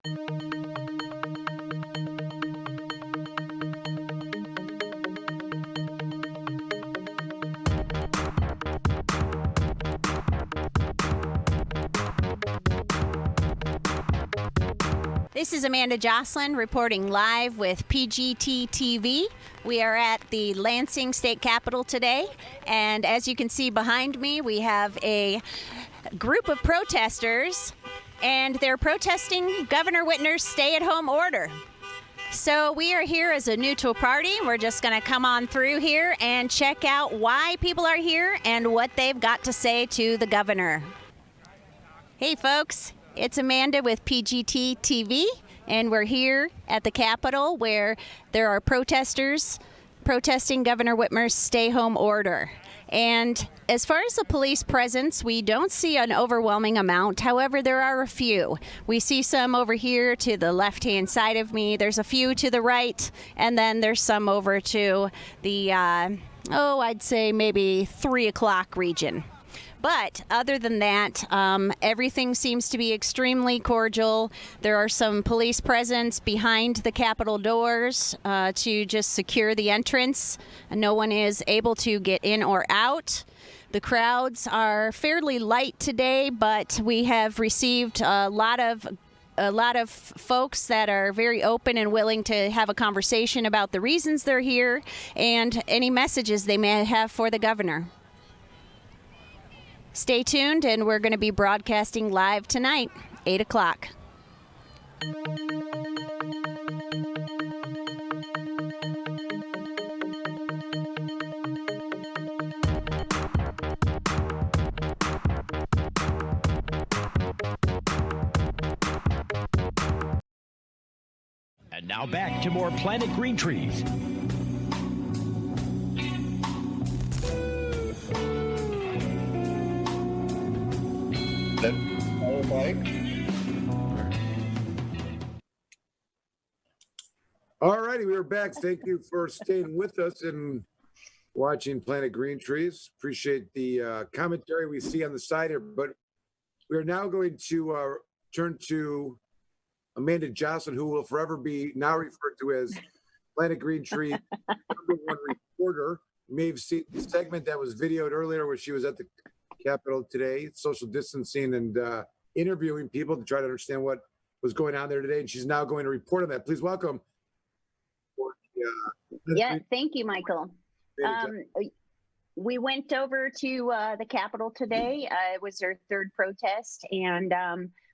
This is Amanda Joslin reporting live with PGT TV. We are at the Lansing State Capitol today, and as you can see behind me, we have a group of protesters, and they're protesting Governor Whitmer's stay-at-home order. So we are here as a neutral party. We're just going to come on through here and check out why people are here and what they've got to say to the governor. Hey folks, it's Amanda with PGT TV, and we're here at the Capitol where there are protesters protesting Governor Whitmer's stay-home order. And as far as the police presence, we don't see an overwhelming amount. However, there are a few. We see some over here to the left-hand side of me. There's a few to the right, and then there's some over to the, I'd say maybe 3 o'clock region. But other than that, everything seems to be extremely cordial. There are some police presence behind the Capitol doors to just secure the entrance. No one is able to get in or out. The crowds are fairly light today, but we have received a lot of folks that are very open and willing to have a conversation about the reasons they're here and any messages they may have for the governor. Stay tuned, and we're going to be broadcasting live tonight, 8 o'clock. And now back to more Planet Green Trees. All righty, we are back. Thank you for staying with us and watching Planet Green Trees. Appreciate the commentary we see on the side here, but we are now going to turn to Amanda Joslin, who will forever be now referred to as Planet Green Tree #1 reporter. You may have seen the segment that was videoed earlier where she was at the Capitol today, social distancing and interviewing people to try to understand what was going on there today. And she's now going to report on that. Please welcome. Yeah, thank you, Michael. We went over to the Capitol today. It was their third protest, and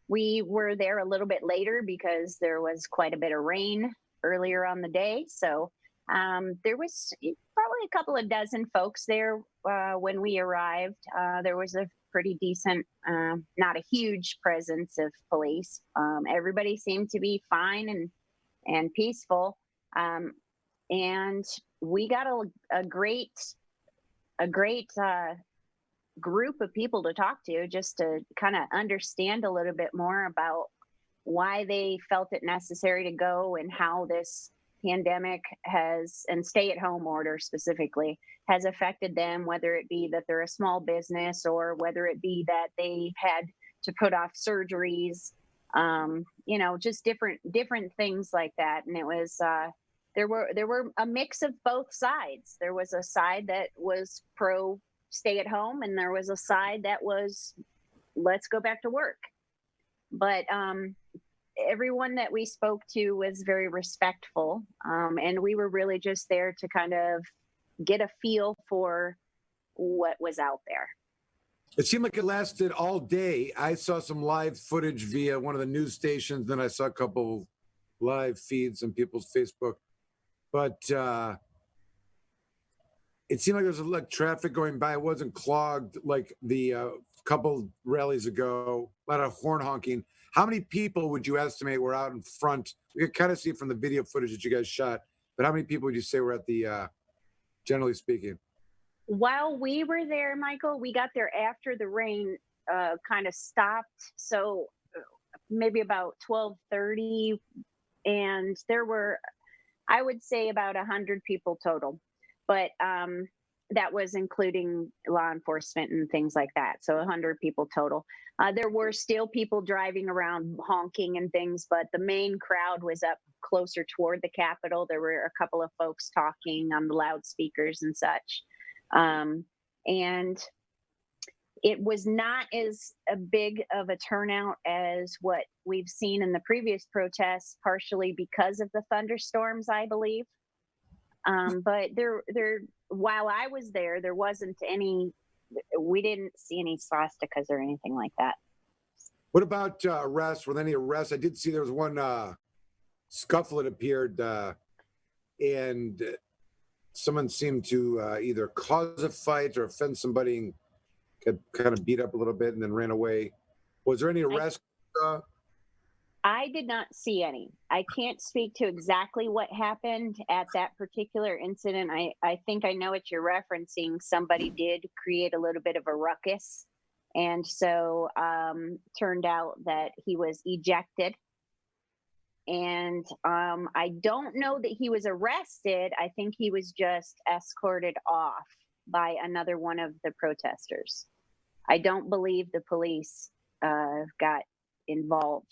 we were there a little bit later because there was quite a bit of rain earlier on the day. So there was probably a couple of dozen folks there when we arrived. There was a pretty decent, not a huge presence of police. Everybody seemed to be fine and peaceful. And we got a great group of people to talk to, just to kind of understand a little bit more about why they felt it necessary to go and how this pandemic has, and stay-at-home order specifically, has affected them, whether it be that they're a small business or whether it be that they had to put off surgeries, just different things like that. And it was there were a mix of both sides. There was a side that was pro stay at home, and there was a side that was let's go back to work. But everyone that we spoke to was very respectful, and we were really just there to kind of get a feel for what was out there. It seemed like it lasted all day. I saw some live footage via one of the news stations. Then I saw a couple live feeds on people's Facebook. But it seemed like there was like traffic going by. It wasn't clogged like the couple rallies ago. A lot of horn honking. How many people would you estimate were out in front? We could kind of see it from the video footage that you guys shot. But how many people would you say were at the, generally speaking? While we were there, Michael, we got there after the rain kind of stopped. So maybe about 12:30. And there were, I would say, about 100 people total. But that was including law enforcement and things like that. So 100 people total. There were still people driving around honking and things, but the main crowd was up closer toward the Capitol. There were a couple of folks talking on the loudspeakers and such. And it was not as a big of a turnout as what we've seen in the previous protests, partially because of the thunderstorms, I believe. But while I was there, there wasn't any, we didn't see any swastikas or anything like that. What about arrests? Were there any arrests? I did see there was one scuffle that appeared, and someone seemed to either cause a fight or offend somebody and got kind of beat up a little bit and then ran away. Was there any arrests? I did not see any. I can't speak to exactly what happened at that particular incident. I think I know what you're referencing. Somebody did create a little bit of a ruckus. And so turned out that he was ejected. And I don't know that he was arrested. I think he was just escorted off by another one of the protesters. I don't believe the police got involved.